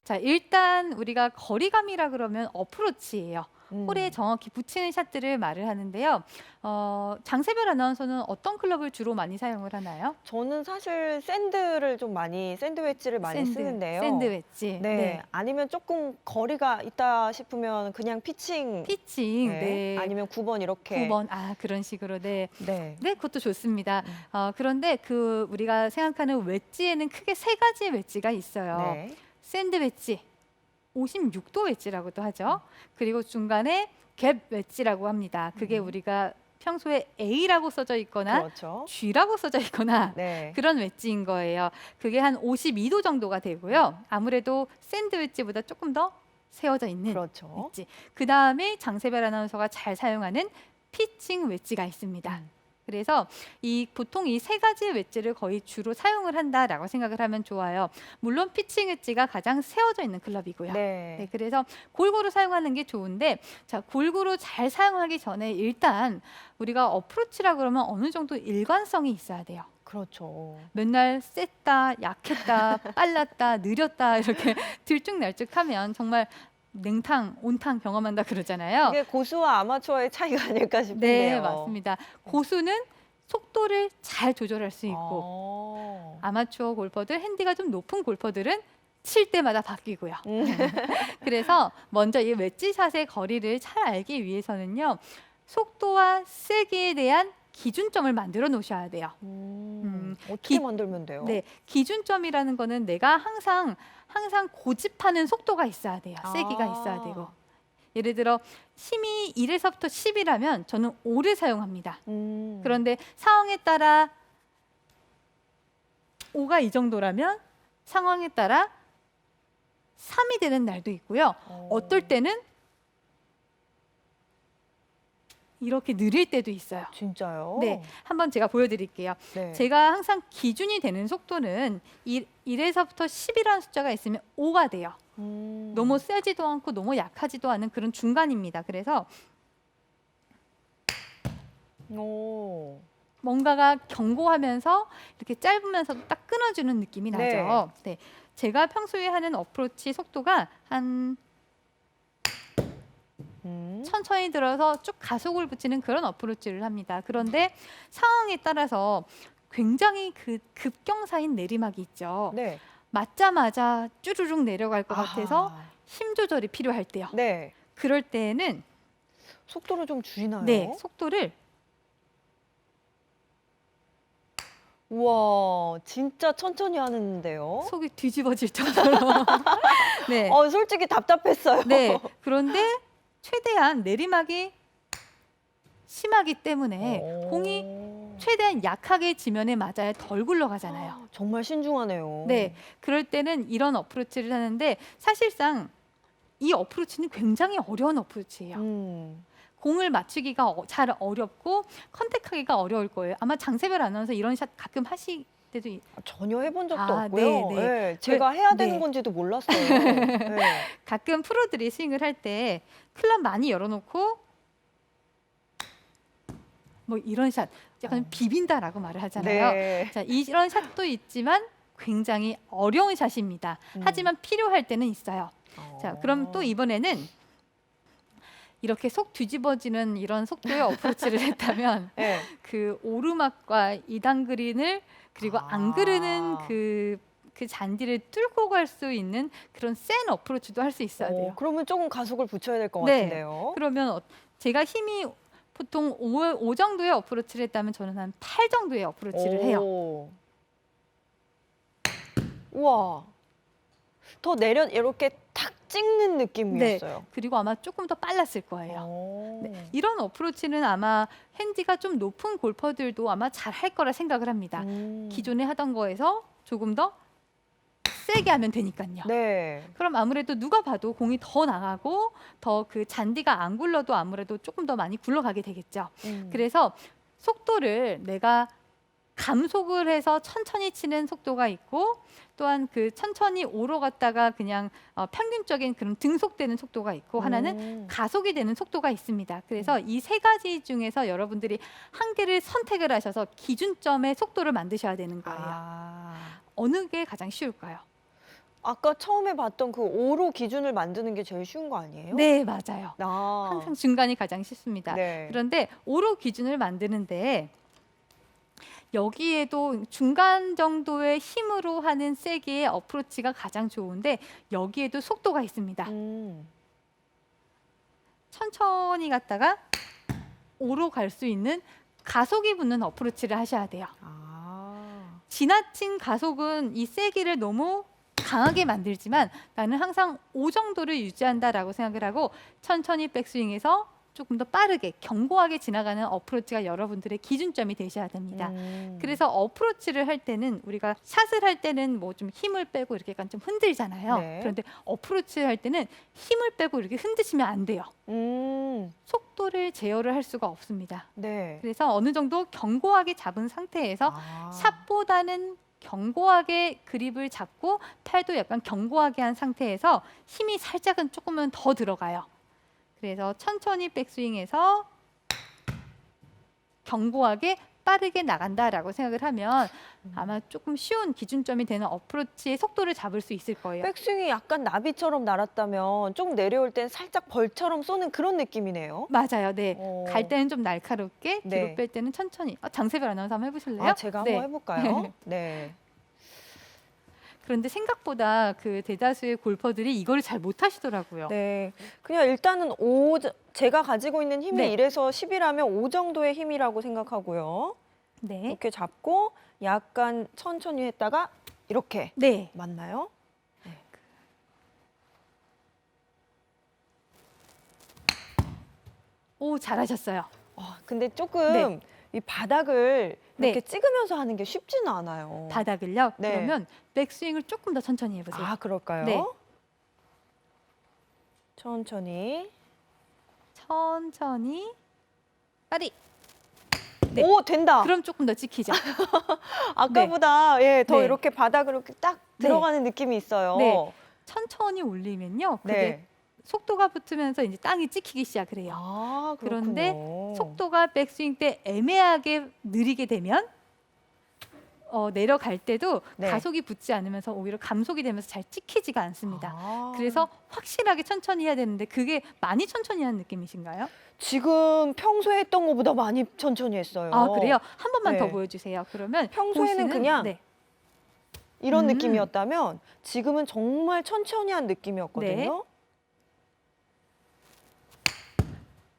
자, 일단 우리가 거리감이라 그러면 어프로치예요. 홀에 음. 정확히 붙이는 샷들을 말을 하는데요. 장세별 아나운서는 어떤 클럽을 주로 많이 사용을 하나요? 저는 사실 샌드 웨지를 많이 샌드 쓰는데요. 웨지. 네. 네. 아니면 조금 거리가 있다 싶으면 그냥 피칭, 피칭. 네. 네. 아니면 9번 이렇게. 9번. 아, 그런 식으로. 네. 네. 네, 그것도 좋습니다. 음. 그런데 그 우리가 생각하는 웨지에는 크게 세 가지의 웨지가 있어요. 네. 샌드 웨지, 56도 웨지라고도 하죠. 그리고 중간에 갭 웨지라고 합니다. 그게 음. 우리가 평소에 A라고 써져 있거나 그렇죠. G라고 써져 있거나 네. 그런 웨지인 거예요. 그게 한 52도 정도가 되고요. 아무래도 샌드 웨지보다 조금 더 세워져 있는 그렇죠. 웨지. 그 다음에 장세별 아나운서가 잘 사용하는 피칭 웨지가 있습니다. 음. 그래서 보통 이 세 가지 웨지를 거의 주로 사용을 한다라고 생각을 하면 좋아요. 물론 피칭 웨지가 가장 세워져 있는 클럽이고요. 네, 네. 그래서 골고루 사용하는 게 좋은데, 자, 골고루 잘 사용하기 전에 일단 우리가 어프로치라 그러면 어느 정도 일관성이 있어야 돼요. 그렇죠. 맨날 셌다, 약했다, 빨랐다, 느렸다 이렇게 들쭉날쭉하면 정말 냉탕, 온탕 경험한다 그러잖아요. 그게 고수와 아마추어의 차이가 아닐까 네, 싶은데요. 맞습니다. 고수는 속도를 잘 조절할 수 있고 어. 아마추어 골퍼들, 핸디가 좀 높은 골퍼들은 칠 때마다 바뀌고요. 음. 그래서 먼저 이 웨지샷의 거리를 잘 알기 위해서는요. 속도와 세기에 대한 기준점을 만들어 놓으셔야 돼요. 어떻게 기, 만들면 돼요? 네, 기준점이라는 거는 내가 항상 고집하는 속도가 있어야 돼요. 세기가 있어야 되고. 아. 예를 들어 힘이 1에서부터 10이라면 저는 5를 사용합니다. 음. 그런데 상황에 따라 5가 이 정도라면 상황에 따라 3이 되는 날도 있고요. 어떨 때는 이렇게 느릴 때도 있어요. 진짜요? 네, 한번 제가 보여드릴게요. 네. 제가 항상 기준이 되는 속도는 1에서부터 10이라는 숫자가 있으면 5가 돼요. 너무 세지도 않고 너무 약하지도 않은 그런 중간입니다. 그래서 오. 뭔가가 견고하면서 이렇게 짧으면서도 딱 끊어주는 느낌이 네. 나죠. 네, 제가 평소에 하는 어프로치 속도가 한 천천히 들어서 쭉 가속을 붙이는 그런 어프로치를 합니다. 그런데 상황에 따라서 굉장히 그 급경사인 내리막이 있죠. 네. 맞자마자 쭈르륵 내려갈 것 같아서 아하. 힘 조절이 필요할 때요. 네. 그럴 때는 속도를 좀 줄이나요? 네, 속도를 우와, 진짜 천천히 하는데요. 속이 뒤집어질 정도로 네, 솔직히 답답했어요. 네. 그런데 최대한 내리막이 심하기 때문에 공이 최대한 약하게 지면에 맞아야 덜 굴러가잖아요. 정말 신중하네요. 네, 그럴 때는 이런 어프로치를 하는데 사실상 이 어프로치는 굉장히 어려운 어프로치예요. 공을 맞추기가 잘 어렵고 컨택하기가 어려울 거예요. 아마 장세별 아나운서 이런 샷 가끔 하실 때도 전혀 해본 적도 아, 없고요. 네, 네. 네, 제가 해야 되는 네. 건지도 몰랐어요. 네. 가끔 프로들이 스윙을 할 때 클럽 많이 열어놓고 뭐 이런 샷 약간 비빈다라고 말을 하잖아요. 네. 자, 이런 샷도 있지만 굉장히 어려운 샷입니다. 하지만 필요할 때는 있어요. 자, 그럼 또 이번에는 이렇게 속 뒤집어지는 이런 속도의 어프로치를 했다면 네. 그 오르막과 2단 그린을 그리고 안 그르는 그 잔디를 뚫고 갈 수 있는 그런 센 어프로치도 할 수 있어야 돼요. 그러면 조금 가속을 붙여야 될 것 네. 같은데요. 그러면 제가 힘이 보통 5 정도의 어프로치를 했다면 저는 한 8 정도의 어프로치를 해요. 오. 우와. 더 내려 이렇게 탁 찍는 느낌이었어요. 그리고 아마 조금 더 빨랐을 거예요. 오. 네, 이런 어프로치는 아마 핸디가 좀 높은 골퍼들도 아마 잘 할 거라 생각을 합니다. 기존에 하던 거에서 조금 더 세게 하면 되니까요. 네. 그럼 아무래도 누가 봐도 공이 더 나가고 더 그 잔디가 안 굴러도 아무래도 조금 더 많이 굴러가게 되겠죠. 그래서 속도를 내가 감속을 해서 천천히 치는 속도가 있고 또한 그 천천히 오로 갔다가 그냥 평균적인 그런 등속되는 속도가 있고 하나는 가속이 되는 속도가 있습니다. 그래서 이 세 가지 중에서 여러분들이 한 개를 선택을 하셔서 기준점의 속도를 만드셔야 되는 거예요. 어느 게 가장 쉬울까요? 아까 처음에 봤던 그 5로 기준을 만드는 게 제일 쉬운 거 아니에요? 네, 맞아요. 아. 항상 중간이 가장 쉽습니다. 네. 그런데 5로 기준을 만드는데 여기에도 중간 정도의 힘으로 하는 세기의 어프로치가 가장 좋은데 여기에도 속도가 있습니다. 천천히 갔다가 5로 갈 수 있는 가속이 붙는 어프로치를 하셔야 돼요. 지나친 가속은 이 세기를 너무 강하게 만들지만 나는 항상 5 정도를 유지한다라고 생각을 하고 천천히 백스윙해서 조금 더 빠르게 견고하게 지나가는 어프로치가 여러분들의 기준점이 되셔야 됩니다. 그래서 어프로치를 할 때는 우리가 샷을 할 때는 뭐 좀 힘을 빼고 이렇게 약간 좀 흔들잖아요. 네. 그런데 어프로치를 할 때는 힘을 빼고 이렇게 흔드시면 안 돼요. 속도를 제어를 할 수가 없습니다. 네. 그래서 어느 정도 견고하게 잡은 상태에서 아. 샷보다는 견고하게 그립을 잡고 팔도 약간 견고하게 한 상태에서 힘이 살짝은 조금은 더 들어가요. 그래서 천천히 백스윙해서 견고하게 빠르게 나간다라고 생각을 하면 아마 조금 쉬운 기준점이 되는 어프로치의 속도를 잡을 수 있을 거예요. 백스윙이 약간 나비처럼 날았다면 좀 내려올 땐 살짝 벌처럼 쏘는 그런 느낌이네요. 맞아요. 네. 어. 갈 때는 좀 날카롭게, 뒤로 네. 뺄 때는 천천히. 장세별 아나운서 한번 해보실래요? 아, 제가 한번 네. 해볼까요? 네. 그런데 생각보다 그 대다수의 골퍼들이 이거를 잘 못하시더라고요. 네. 그냥 일단은 제가 가지고 있는 힘이 네. 이래서 10이라면 5 정도의 힘이라고 생각하고요. 네. 이렇게 잡고 약간 천천히 했다가 이렇게. 네. 맞나요? 오, 잘하셨어요. 근데 조금 이 바닥을 네. 이렇게 찍으면서 하는 게 쉽지는 않아요. 바닥을요? 네. 그러면 백스윙을 조금 더 천천히 해보세요. 아, 그럴까요? 네. 천천히. 천천히. 빨리. 네. 오, 된다. 그럼 조금 더 찍히죠. 아까보다 예, 더 네. 이렇게 바닥으로 이렇게 딱 네. 들어가는 느낌이 있어요. 네. 천천히 올리면요. 그게 네. 속도가 붙으면서 이제 땅이 찍히기 시작을 해요. 아, 그런데 그렇군요. 속도가 백스윙 때 애매하게 느리게 되면 내려갈 때도 네. 가속이 붙지 않으면서 오히려 감속이 되면서 잘 찍히지가 않습니다. 아. 그래서 확실하게 천천히 해야 되는데 그게 많이 천천히 하는 느낌이신가요? 지금 평소에 했던 것보다 많이 천천히 했어요. 아, 그래요? 한 번만 네. 더 보여주세요. 그러면 평소에는 보시는- 그냥 네. 이런 느낌이었다면 지금은 정말 천천히 한 느낌이었거든요. 네.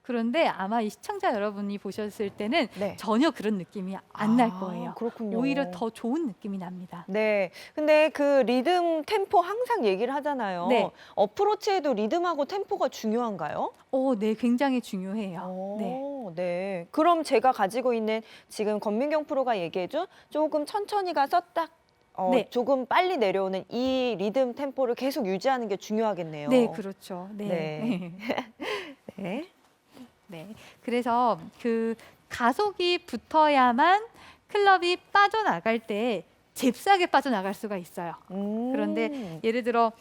그런데 아마 이 시청자 여러분이 보셨을 때는 네. 전혀 그런 느낌이 안 날 아, 거예요. 그렇군요. 오히려 더 좋은 느낌이 납니다. 네. 근데 그 리듬, 템포 항상 얘기를 하잖아요. 네. 어프로치에도 리듬하고 템포가 중요한가요? 네, 굉장히 중요해요. 네. 네. 그럼 제가 가지고 있는 지금 권민경 프로가 얘기해준 조금 천천히 가서 딱 네. 조금 빨리 내려오는 이 리듬 템포를 계속 유지하는 게 중요하겠네요. 네, 그렇죠. 네. 네. 네. 네. 그래서 그 가속이 붙어야만 클럽이 빠져나갈 때 잽싸게 빠져나갈 수가 있어요. 그런데 예를 들어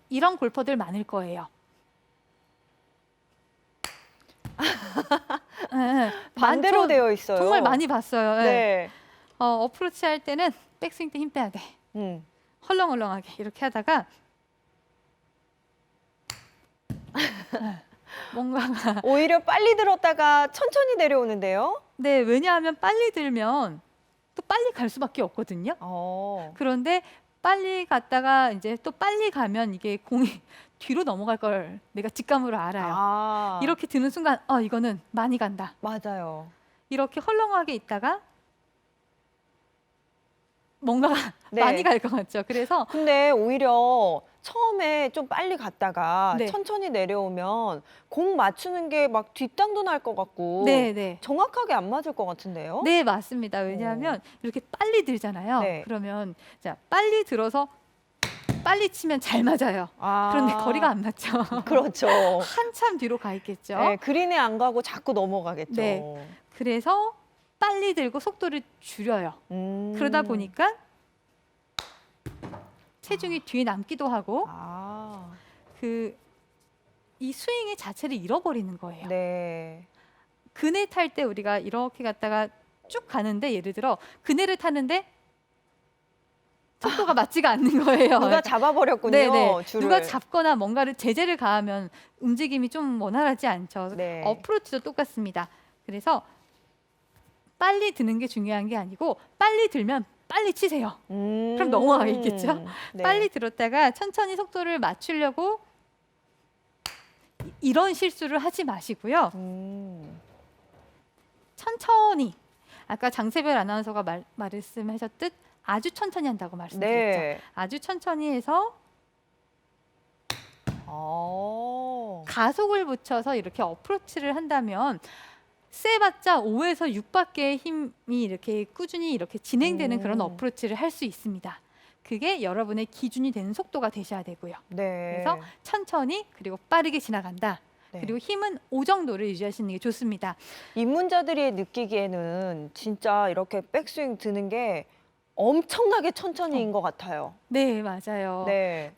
이런 골퍼들 많을 거예요. 반대로 많죠? 되어 있어요. 정말 많이 봤어요. 네. 네. 어프로치 할 때는 백스윙 때 힘 빼야 돼. 헐렁헐렁하게 이렇게 하다가 뭔가 오히려 빨리 들었다가 천천히 내려오는데요. 네, 왜냐하면 빨리 들면 또 빨리 갈 수밖에 없거든요. 그런데 빨리 갔다가 이제 또 빨리 가면 이게 공이 뒤로 넘어갈 걸 내가 직감으로 알아요. 이렇게 드는 순간 이거는 많이 간다. 맞아요. 이렇게 헐렁하게 있다가 뭔가 네. 많이 갈 것 같죠. 그래서 근데 오히려 처음에 좀 빨리 갔다가 네. 천천히 내려오면 공 맞추는 게 막 뒷땅도 날 것 같고 네. 정확하게 안 맞을 것 같은데요? 네, 맞습니다. 왜냐하면 이렇게 빨리 들잖아요. 네. 그러면 자, 빨리 들어서 빨리 치면 잘 맞아요. 그런데 거리가 안 맞죠. 그렇죠. 한참 뒤로 가 있겠죠. 네, 그린에 안 가고 자꾸 넘어가겠죠. 네. 그래서 빨리 들고 속도를 줄여요. 그러다 보니까 체중이 뒤에 남기도 하고 이 스윙의 자체를 잃어버리는 거예요. 네. 그네 탈 때 우리가 이렇게 갔다가 쭉 가는데 예를 들어 그네를 타는데 속도가 맞지가 않는 거예요. 누가 잡아버렸군요. 네네. 줄을. 누가 잡거나 뭔가를 제재를 가하면 움직임이 좀 원활하지 않죠. 네. 어프로치도 똑같습니다. 그래서 빨리 드는 게 중요한 게 아니고 빨리 들면 빨리 치세요. 그럼 넘어가겠죠? 네. 빨리 들었다가 천천히 속도를 맞추려고 이런 실수를 하지 마시고요. 천천히 아까 장세별 아나운서가 말씀하셨듯 아주 천천히 한다고 말씀드렸죠. 네. 아주 천천히 해서 가속을 붙여서 이렇게 어프로치를 한다면 세봤자 5에서 6밖에 힘이 이렇게 꾸준히 이렇게 진행되는 그런 어프로치를 할 수 있습니다. 그게 여러분의 기준이 되는 속도가 되셔야 되고요. 네. 그래서 천천히 그리고 빠르게 지나간다. 네. 그리고 힘은 5 정도를 유지하시는 게 좋습니다. 입문자들이 느끼기에는 진짜 이렇게 백스윙 드는 게 엄청나게 천천히인 것 같아요. 네, 맞아요. 네.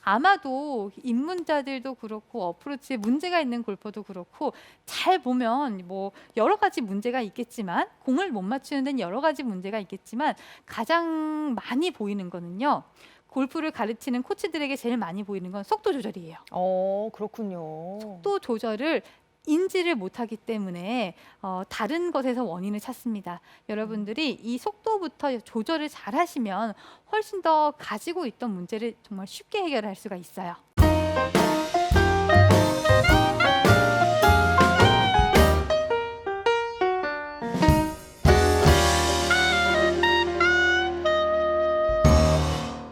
아마도 입문자들도 그렇고 어프로치에 문제가 있는 골퍼도 그렇고 잘 보면 뭐 여러 가지 문제가 있겠지만 공을 못 맞추는 데는 여러 가지 문제가 있겠지만 가장 많이 보이는 거는요. 골프를 가르치는 코치들에게 제일 많이 보이는 건 속도 조절이에요. 그렇군요. 속도 조절을 인지를 못하기 때문에 다른 것에서 원인을 찾습니다. 여러분들이 이 속도부터 조절을 잘 하시면 훨씬 더 가지고 있던 문제를 정말 쉽게 해결할 수가 있어요.